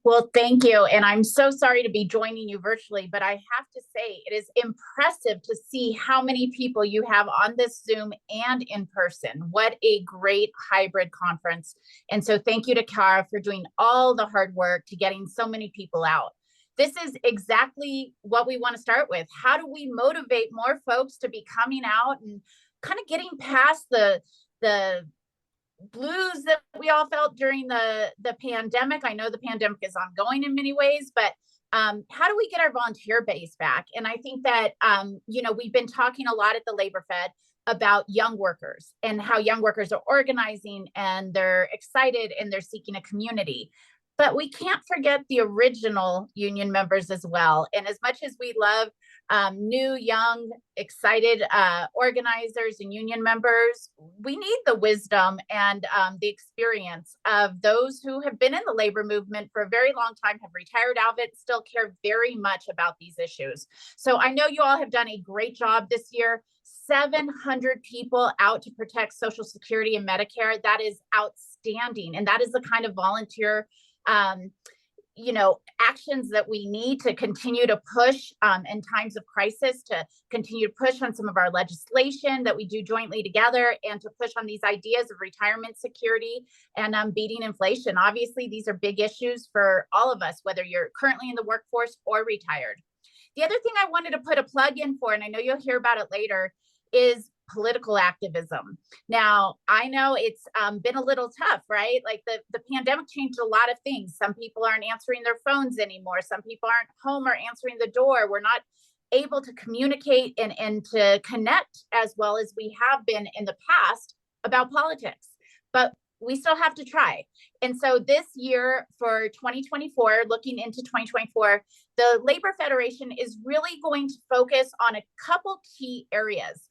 Well, thank you. And I'm so sorry to be joining you virtually, but I have to say it is impressive to see how many people you have on this Zoom and in person. What a great hybrid conference. And so thank you to CARA for doing all the hard work to getting so many people out. This is exactly what we want to start with. How do we motivate more folks to be coming out and kind of getting past the blues that we all felt during the pandemic? I know the pandemic is ongoing in many ways, but how do we get our volunteer base back? And I think that we've been talking a lot at the Labor Fed about young workers and how young workers are organizing and they're excited and they're seeking a community. But we can't forget the original union members as well. And as much as we love new, young, excited organizers and union members, we need the wisdom and the experience of those who have been in the labor movement for a very long time, have retired out of it, still care very much about these issues. So I know you all have done a great job this year. 700 people out to protect Social Security and Medicare. That is outstanding. And that is the kind of volunteer actions that we need to continue to push in times of crisis, to continue to push on some of our legislation that we do jointly together, and to push on these ideas of retirement security and beating inflation. Obviously, these are big issues for all of us, whether you're currently in the workforce or retired. The other thing I wanted to put a plug in for, and I know you'll hear about it later, is political activism. Now, I know it's been a little tough, right? Like the pandemic changed a lot of things. Some people aren't answering their phones anymore. Some people aren't home or answering the door. We're not able to communicate and to connect as well as we have been in the past about politics. But we still have to try. And so this year for 2024, looking into 2024, the Labor Federation is really going to focus on a couple key areas.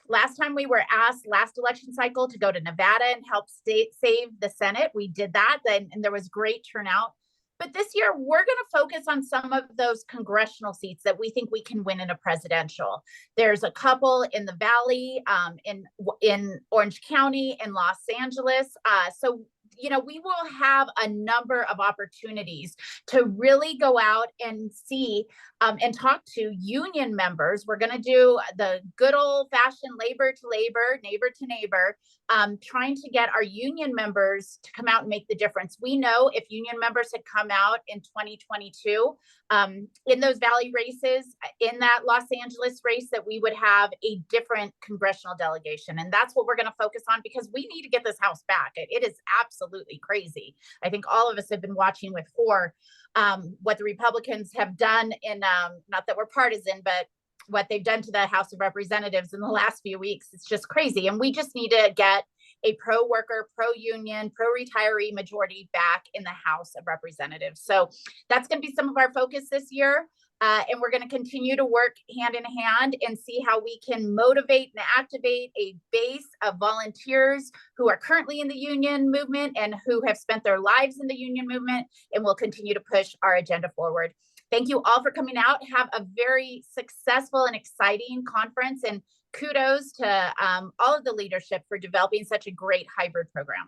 Last time we were asked, last election cycle, to go to Nevada and help save the Senate. We did that, and there was great turnout. But this year, we're going to focus on some of those congressional seats that we think we can win in a presidential. There's a couple in the Valley, in Orange County, in Los Angeles. So we will have a number of opportunities to really go out and see and talk to union members. We're going to do the good old fashioned labor to labor, neighbor to neighbor, trying to get our union members to come out and make the difference. We know if union members had come out in 2022 in those Valley races, in that Los Angeles race, that we would have a different congressional delegation. And that's what we're going to focus on, because we need to get this House back. It is absolutely crazy. I think all of us have been watching with horror what the Republicans have done in, not that we're partisan, but what they've done to the House of Representatives in the last few weeks. It's just crazy. And we just need to get a pro-worker, pro-union, pro-retiree majority back in the House of Representatives. So that's going to be some of our focus this year. And we're going to continue to work hand in hand and see how we can motivate and activate a base of volunteers who are currently in the union movement and who have spent their lives in the union movement, and we'll continue to push our agenda forward. Thank you all for coming out. Have a very successful and exciting conference, and kudos to all of the leadership for developing such a great hybrid program.